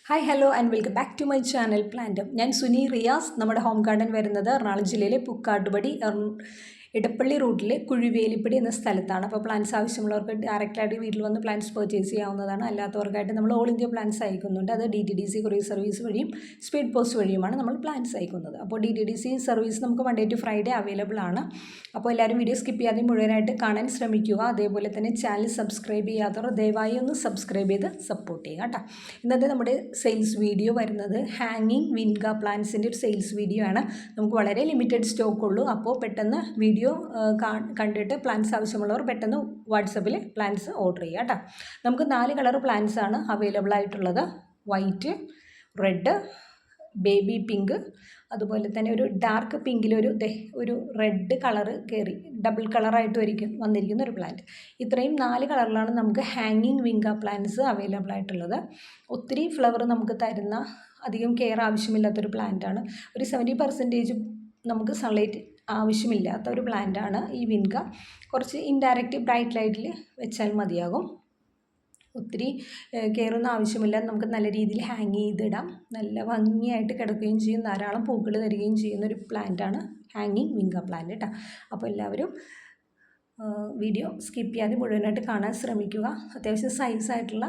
Hi hello and welcome back to my channel plant. ഞാൻ സുനി റിയാസ്. നമ്മുടെ home garden വരുന്നത് എറണാകുളം ജില്ലയിലെ പുക്കാട്ടുപടി ഇടപ്പള്ളി റൂട്ടിലെ കുഴിവേലിപ്പടി എന്ന സ്ഥലത്താണ്. അപ്പോൾ പ്ലാന്റ്സ് ആവശ്യമുള്ളവർക്ക് ഡയറക്റ്റായിട്ട് വീട്ടിൽ വന്ന് പ്ലാന്റ്സ് പർച്ചേസ് ചെയ്യാവുന്നതാണ്. അല്ലാത്തവർക്കായിട്ട് നമ്മൾ ഓൾ ഇന്ത്യ പ്ലാന്റ്സ് അയക്കുന്നുണ്ട്. അത് DTDC കൊറിയർ സർവീസ് വഴിയും സ്പീഡ് പോസ്റ്റ് വഴിയുമാണ് നമ്മൾ പ്ലാന്റ്സ് അയക്കുന്നത്. അപ്പോൾ DTDC സർവീസ് നമുക്ക് മൺഡേ ടു ഫ്രൈഡേ അവൈലബിൾ ആണ്. അപ്പോൾ എല്ലാവരും വീഡിയോ സ്കിപ്പ് ചെയ്യാതെ മുഴുവനായിട്ട് കാണാൻ ശ്രമിക്കുക. അതേപോലെ തന്നെ ചാനൽ സബ്സ്ക്രൈബ് ചെയ്യാത്തവർ ദയവായി ഒന്ന് സബ്സ്ക്രൈബ് ചെയ്ത് സപ്പോർട്ട് ചെയ്യുക കേട്ടോ. ഇന്നത്തെ നമ്മുടെ സെയിൽസ് വീഡിയോ വരുന്നത് ഹാങ്ങിങ് വിൻഗ പ്ലാന്റ്സിൻ്റെ ഒരു സെയിൽസ് വീഡിയോ ആണ്. നമുക്ക് വളരെ ലിമിറ്റഡ് സ്റ്റോക്ക് ഉള്ളൂ. അപ്പോൾ പെട്ടെന്ന് വീഡിയോ കണ്ടിട്ട് പ്ലാന്റ്സ് ആവശ്യമുള്ളവർ പെട്ടെന്ന് വാട്സപ്പിൽ പ്ലാന്റ്സ് ഓർഡർ ചെയ്യുക കേട്ടോ. നമുക്ക് 4 കളർ പ്ലാന്റ്സ് ആണ് അവൈലബിൾ ആയിട്ടുള്ളത്. വൈറ്റ്, റെഡ്, ബേബി പിങ്ക്, അതുപോലെ തന്നെ ഒരു ഡാർക്ക് പിങ്കിലൊരു ഒരു റെഡ് കളറ് കയറി ഡബിൾ കളറായിട്ട് വന്നിരിക്കുന്ന ഒരു പ്ലാന്റ്. ഇത്രയും 4 കളറിലാണ് നമുക്ക് ഹാങ്ങിങ് വിങ്ക പ്ലാന്റ്സ് അവൈലബിൾ ആയിട്ടുള്ളത്. ഒത്തിരി ഫ്ലവർ നമുക്ക് തരുന്ന, അധികം കെയർ ആവശ്യമില്ലാത്തൊരു പ്ലാന്റാണ്. ഒരു 70% നമുക്ക് സൺലൈറ്റ് ആവശ്യമില്ലാത്ത ഒരു പ്ലാന്റാണ് ഈ വിൻക. കുറച്ച് ഇൻഡയറക്റ്റ് ബ്രൈറ്റ് ലൈറ്റിൽ വെച്ചാൽ മതിയാകും. ഒത്തിരി കെയറൊന്നും ആവശ്യമില്ല. നമുക്ക് നല്ല രീതിയിൽ ഹാങ് ചെയ്തിടാം. നല്ല ഭംഗിയായിട്ട് കിടക്കുകയും ചെയ്യും. ധാരാളം പൂക്കൾ തരികയും ചെയ്യുന്ന ഒരു പ്ലാന്റാണ് ഹാങ്ങിങ് വിങ്ക പ്ലാന്റ് കേട്ടോ. അപ്പോൾ എല്ലാവരും വീഡിയോ സ്കിപ്പ് ചെയ്യാതെ മുഴുവനായിട്ട് കാണാൻ ശ്രമിക്കുക. അത്യാവശ്യം സൈസായിട്ടുള്ള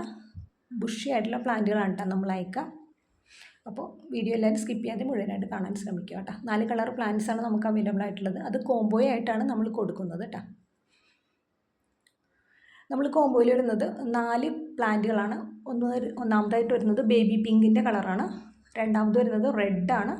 ബുഷി ആയിട്ടുള്ള പ്ലാന്റുകളാണ് കേട്ടോ നമ്മൾ അയക്കുക. അപ്പോൾ വീഡിയോ എല്ലാവരും സ്കിപ്പ് ചെയ്യാതെ മുഴുവനായിട്ട് കാണാൻ ശ്രമിക്കുക കേട്ടോ. 4 കളർ പ്ലാന്റ്സ് ആണ് നമുക്ക് അവൈലബിൾ ആയിട്ടുള്ളത്. അത് കോംബോയോ ആയിട്ടാണ് നമ്മൾ കൊടുക്കുന്നത് കേട്ടോ. നമ്മൾ കോംബോയിൽ വരുന്നത് 4 പ്ലാന്റുകളാണ്. ഒന്നാമതായിട്ട് വരുന്നത് ബേബി പിങ്കിൻ്റെ കളറാണ്. രണ്ടാമത് വരുന്നത് റെഡാണ്.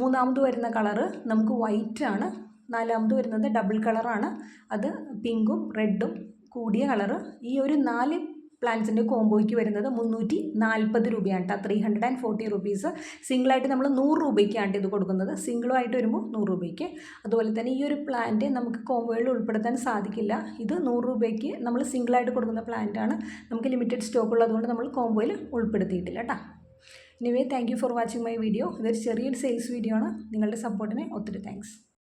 മൂന്നാമത് വരുന്ന കളറ് നമുക്ക് വൈറ്റ് ആണ്. നാലാമത് വരുന്നത് ഡബിൾ കളറാണ്. അത് പിങ്കും റെഡും കൂടിയ കളറ്. ഈ ഒരു 4 പ്ലാന്റ്സിൻ്റെ കോംബോയ്ക്ക് വരുന്നത് 340 രൂപയാണ് കേട്ടോ. 340 റുപ്പീസ്. സിംഗിളായിട്ട് നമ്മൾ 100 രൂപയ്ക്കാണ് ഇത് കൊടുക്കുന്നത്. സിംഗിളുമായിട്ട് വരുമ്പോൾ 100 രൂപയ്ക്ക്. അതുപോലെ തന്നെ ഈ ഒരു പ്ലാന്റ് നമുക്ക് കോംബോയിൽ ഉൾപ്പെടുത്താൻ സാധിക്കില്ല. ഇത് 100 രൂപയ്ക്ക് നമ്മൾ സിംഗിളായിട്ട് കൊടുക്കുന്ന പ്ലാന്റാണ്. നമുക്ക് ലിമിറ്റഡ് സ്റ്റോക്ക് ഉള്ളതുകൊണ്ട് നമ്മൾ കോംബോയിൽ ഉൾപ്പെടുത്തിയിട്ടില്ല കേട്ടോ. Anyway thank you for watching my video. ഇതൊരു ചെറിയൊരു സെയിൽസ് വീഡിയോ ആണ്. നിങ്ങളുടെ സപ്പോർട്ടിന് ഒത്തിരി താങ്ക്സ്.